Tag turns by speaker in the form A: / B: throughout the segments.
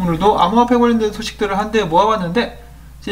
A: 오늘도 암호화폐 관련된 소식들을 한데 모아봤는데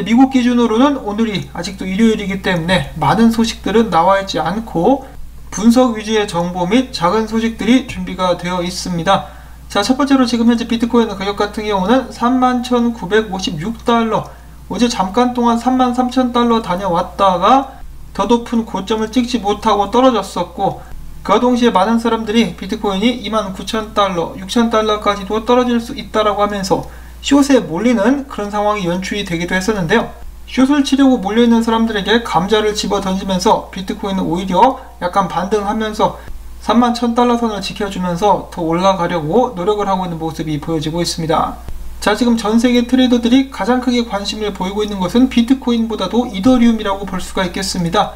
A: 미국 기준으로는 오늘이 아직도 일요일이기 때문에 많은 소식들은 나와있지 않고 분석 위주의 정보 및 작은 소식들이 준비가 되어 있습니다. 자, 첫 번째로 지금 현재 비트코인 가격 같은 경우는 31,956달러, 어제 잠깐 동안 33,000달러 다녀왔다가 더 높은 고점을 찍지 못하고 떨어졌었고, 그 동시에 많은 사람들이 비트코인이 29,000달러, 6,000달러까지도 떨어질 수 있다라고 하면서 숏에 몰리는 그런 상황이 연출이 되기도 했었는데요. 숏을 치려고 몰려있는 사람들에게 감자를 집어 던지면서 비트코인은 오히려 약간 반등하면서 31,000달러 선을 지켜주면서 더 올라가려고 노력을 하고 있는 모습이 보여지고 있습니다. 자, 지금 전세계 트레이더들이 가장 크게 관심을 보이고 있는 것은 비트코인보다도 이더리움이라고 볼 수가 있겠습니다.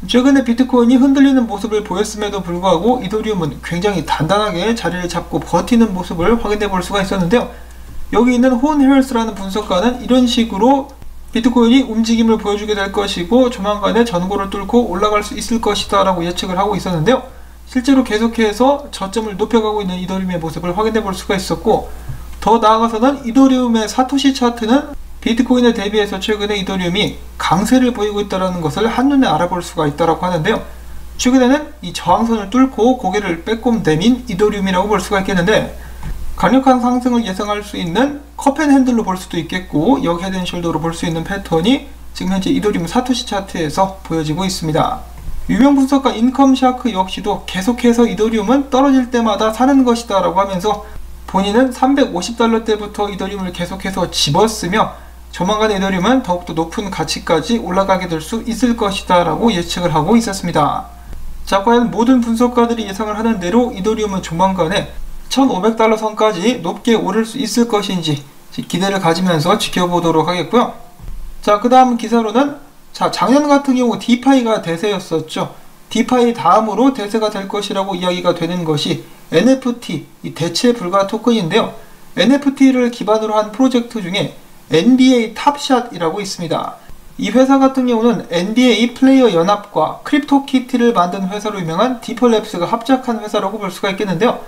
A: 최근에 비트코인이 흔들리는 모습을 보였음에도 불구하고 이더리움은 굉장히 단단하게 자리를 잡고 버티는 모습을 확인해 볼 수가 있었는데요. 여기 있는 혼 헤럴스라는 분석가는 이런 식으로 비트코인이 움직임을 보여주게 될 것이고 조만간에 전고를 뚫고 올라갈 수 있을 것이다 라고 예측을 하고 있었는데요. 실제로 계속해서 저점을 높여가고 있는 이더리움의 모습을 확인해 볼 수가 있었고, 더 나아가서는 이더리움의 사토시 차트는 비트코인에 대비해서 최근에 이더리움이 강세를 보이고 있다는 것을 한눈에 알아볼 수가 있다고 하는데요. 최근에는 이 저항선을 뚫고 고개를 빼꼼 내민 이더리움이라고 볼 수가 있겠는데, 강력한 상승을 예상할 수 있는 컵앤핸들로 볼 수도 있겠고, 역 헤드앤숄더로 볼 수 있는 패턴이 지금 현재 이더리움 사토시 차트에서 보여지고 있습니다. 유명 분석가 인컴샤크 역시도 계속해서 이더리움은 떨어질 때마다 사는 것이다 라고 하면서 본인은 350달러대부터 이더리움을 계속해서 집었으며 조만간 이더리움은 더욱더 높은 가치까지 올라가게 될 수 있을 것이다 라고 예측을 하고 있었습니다. 자, 과연 모든 분석가들이 예상을 하는 대로 이더리움은 조만간에 1,500달러 선까지 높게 오를 수 있을 것인지 기대를 가지면서 지켜보도록 하겠고요. 자, 그 다음 기사로는 작년 같은 경우 디파이가 대세였었죠. 디파이 다음으로 대세가 될 것이라고 이야기가 되는 것이 NFT, 이 대체 불가 토큰인데요. NFT를 기반으로 한 프로젝트 중에 NBA 탑샷이라고 있습니다. 이 회사 같은 경우는 NBA 플레이어 연합과 크립토키티를 만든 회사로 유명한 디퍼랩스가 합작한 회사라고 볼 수가 있겠는데요.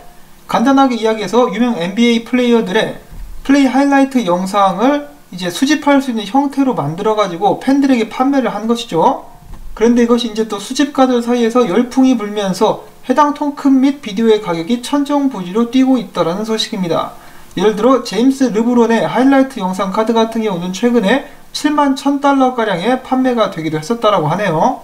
A: 간단하게 이야기해서 유명 NBA 플레이어들의 플레이 하이라이트 영상을 이제 수집할 수 있는 형태로 만들어가지고 팬들에게 판매를 한 것이죠. 그런데 이것이 이제 또 수집가들 사이에서 열풍이 불면서 해당 토큰 및 비디오의 가격이 천정부지로 뛰고 있다는 소식입니다. 예를 들어 제임스 르브론의 하이라이트 영상 카드 같은 경우는 최근에 71,000달러가량의 판매가 되기도 했었다라고 하네요.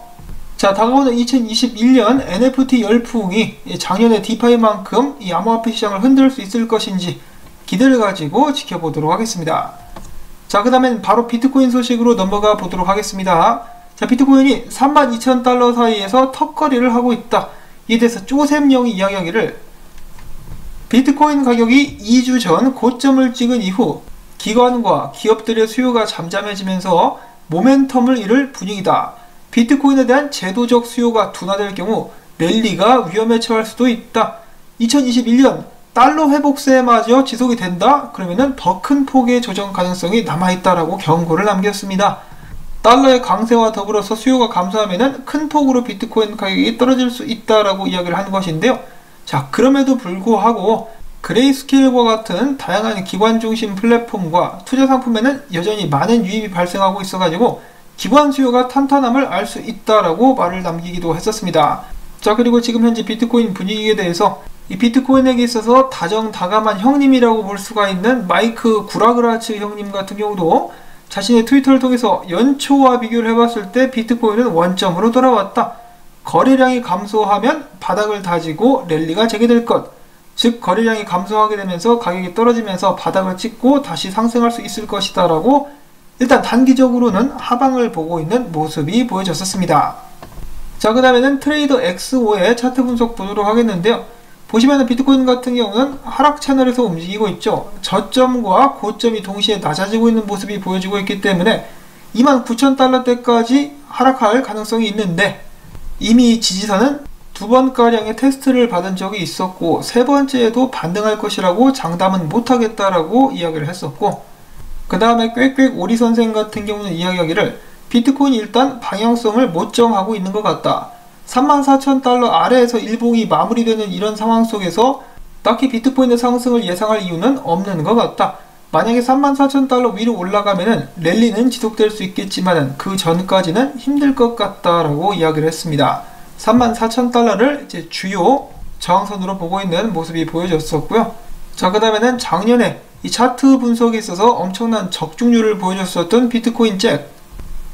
A: 자, 다가오는 2021년 NFT 열풍이 작년의 디파이만큼 이 암호화폐 시장을 흔들 수 있을 것인지 기대를 가지고 지켜보도록 하겠습니다. 자, 그 다음엔 바로 비트코인 소식으로 넘어가 보도록 하겠습니다. 자, 비트코인이 32,000달러 사이에서 턱걸이를 하고 있다. 이에 대해서 쪼샘영이 이야기하기를, 비트코인 가격이 2주 전 고점을 찍은 이후 기관과 기업들의 수요가 잠잠해지면서 모멘텀을 잃을 분위기다. 비트코인에 대한 제도적 수요가 둔화될 경우 랠리가 위험에 처할 수도 있다. 2021년 달러 회복세마저 지속이 된다? 그러면은 더 큰 폭의 조정 가능성이 남아있다라고 경고를 남겼습니다. 달러의 강세와 더불어서 수요가 감소하면은 큰 폭으로 비트코인 가격이 떨어질 수 있다라고 이야기를 한 것인데요. 자, 그럼에도 불구하고 그레이스케일과 같은 다양한 기관 중심 플랫폼과 투자 상품에는 여전히 많은 유입이 발생하고 있어가지고 기관 수요가 탄탄함을 알 수 있다라고 말을 남기기도 했었습니다. 자, 그리고 지금 현재 비트코인 분위기에 대해서 이 비트코인에게 있어서 다정다감한 형님이라고 볼 수가 있는 마이크 구라그라츠 형님 같은 경우도 자신의 트위터를 통해서 연초와 비교를 해봤을 때 비트코인은 원점으로 돌아왔다. 거래량이 감소하면 바닥을 다지고 랠리가 재개될 것. 즉 거래량이 감소하게 되면서 가격이 떨어지면서 바닥을 찍고 다시 상승할 수 있을 것이다 라고 일단 단기적으로는 하방을 보고 있는 모습이 보여졌었습니다. 자, 그 다음에는 트레이더 X5의 차트 분석 보도록 하겠는데요. 보시면 비트코인 같은 경우는 하락 채널에서 움직이고 있죠. 저점과 고점이 동시에 낮아지고 있는 모습이 보여지고 있기 때문에 29,000달러대까지 하락할 가능성이 있는데, 이미 지지선은 2번가량의 테스트를 받은 적이 있었고 3번째에도 반등할 것이라고 장담은 못하겠다라고 이야기를 했었고, 그 다음에 꽥꽥 오리 선생 같은 경우는 이야기하기를 비트코인이 일단 방향성을 못 정하고 있는 것 같다. 34,000달러 아래에서 일봉이 마무리되는 이런 상황 속에서 딱히 비트코인의 상승을 예상할 이유는 없는 것 같다. 만약에 34,000달러 위로 올라가면은 랠리는 지속될 수 있겠지만은 그 전까지는 힘들 것 같다라고 이야기를 했습니다. 34,000달러를 이제 주요 저항선으로 보고 있는 모습이 보여졌었고요. 자, 그 다음에는 작년에 이 차트 분석에 있어서 엄청난 적중률을 보여줬었던 비트코인 잭.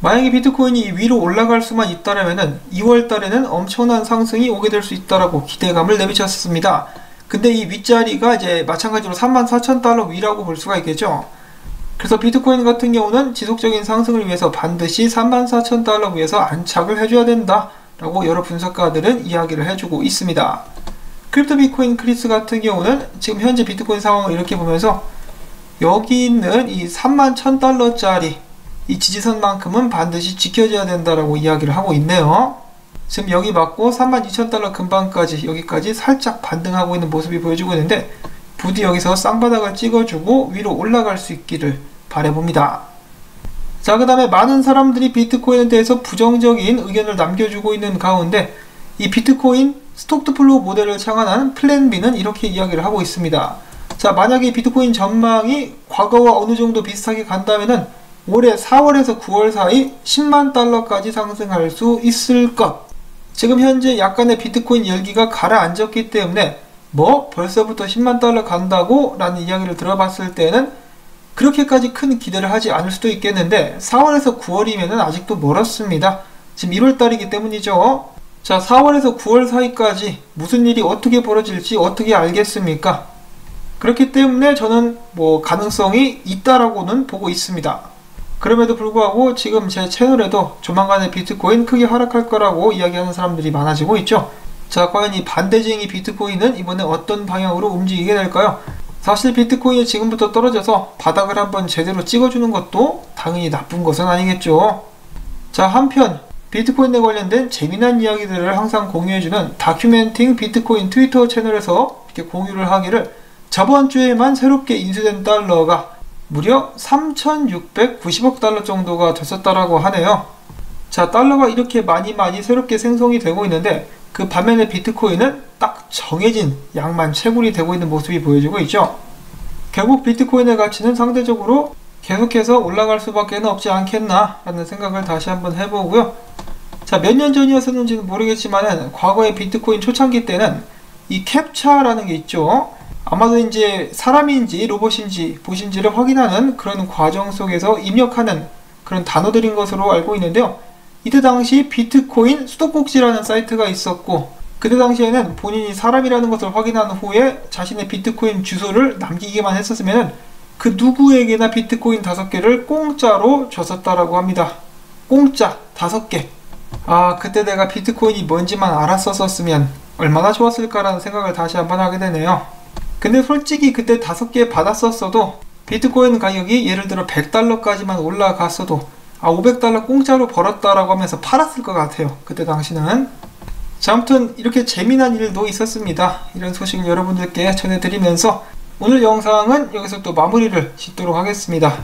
A: 만약에 비트코인이 위로 올라갈 수만 있다면은 2월 달에는 엄청난 상승이 오게 될 수 있다라고 기대감을 내비쳤습니다. 근데 이 윗자리가 이제 마찬가지로 34,000달러 위라고 볼 수가 있겠죠. 그래서 비트코인 같은 경우는 지속적인 상승을 위해서 반드시 34,000달러 위에서 안착을 해줘야 된다 라고 여러 분석가들은 이야기를 해주고 있습니다. 크립토 비트코인 크리스 같은 경우는 지금 현재 비트코인 상황을 이렇게 보면서 여기 있는 이 31,000달러짜리 이 지지선만큼은 반드시 지켜져야 된다라고 이야기를 하고 있네요. 지금 여기 맞고 32,000달러 근방까지 여기까지 살짝 반등하고 있는 모습이 보여주고 있는데 부디 여기서 쌍바닥을 찍어주고 위로 올라갈 수 있기를 바라봅니다. 자, 그 다음에 많은 사람들이 비트코인에 대해서 부정적인 의견을 남겨주고 있는 가운데 이 비트코인 스톡드 플로우 모델을 창안한 플랜 B는 이렇게 이야기를 하고 있습니다. 자, 만약에 비트코인 전망이 과거와 어느 정도 비슷하게 간다면은 올해 4월에서 9월 사이 10만 달러까지 상승할 수 있을 것. 지금 현재 약간의 비트코인 열기가 가라앉았기 때문에 뭐 벌써부터 10만 달러 간다고 라는 이야기를 들어봤을 때는 그렇게까지 큰 기대를 하지 않을 수도 있겠는데 4월에서 9월이면 아직도 멀었습니다. 지금 1월달이기 때문이죠. 자, 4월에서 9월 사이까지 무슨 일이 어떻게 벌어질지 어떻게 알겠습니까? 그렇기 때문에 저는 뭐 가능성이 있다라고는 보고 있습니다. 그럼에도 불구하고 지금 제 채널에도 조만간에 비트코인 크게 하락할 거라고 이야기하는 사람들이 많아지고 있죠. 자, 과연 이 반대쟁이 비트코인은 이번에 어떤 방향으로 움직이게 될까요? 사실 비트코인이 지금부터 떨어져서 바닥을 한번 제대로 찍어주는 것도 당연히 나쁜 것은 아니겠죠. 자, 한편 비트코인에 관련된 재미난 이야기들을 항상 공유해주는 다큐멘팅 비트코인 트위터 채널에서 이렇게 공유를 하기를 저번 주에만 새롭게 인수된 달러가 무려 3,690억 달러 정도가 됐었다라고 하네요. 자, 달러가 이렇게 많이 새롭게 생성이 되고 있는데 그 반면에 비트코인은 딱 정해진 양만 채굴이 되고 있는 모습이 보여지고 있죠. 결국 비트코인의 가치는 상대적으로 계속해서 올라갈 수밖에 없지 않겠나 라는 생각을 다시 한번 해보고요. 자, 몇 년 전이었었는지는 모르겠지만은 과거의 비트코인 초창기 때는 이 캡차라는 게 있죠. 아마도 이제 사람인지 로봇인지 보신지를 확인하는 그런 과정 속에서 입력하는 그런 단어들인 것으로 알고 있는데요. 이때 당시 비트코인 수도꼭지라는 사이트가 있었고 그때 당시에는 본인이 사람이라는 것을 확인한 후에 자신의 비트코인 주소를 남기기만 했었으면 그 누구에게나 비트코인 5개를 공짜로 줬었다라고 합니다. 공짜 5개. 아, 그때 내가 비트코인이 뭔지만 알았었으면 얼마나 좋았을까라는 생각을 다시 한번 하게 되네요. 근데 솔직히 그때 5개 받았었어도 비트코인 가격이 예를 들어 100달러까지만 올라갔어도 500달러 공짜로 벌었다라고 하면서 팔았을 것 같아요. 그때 당시는. 자, 아무튼 이렇게 재미난 일도 있었습니다. 이런 소식을 여러분들께 전해드리면서 오늘 영상은 여기서 또 마무리를 짓도록 하겠습니다.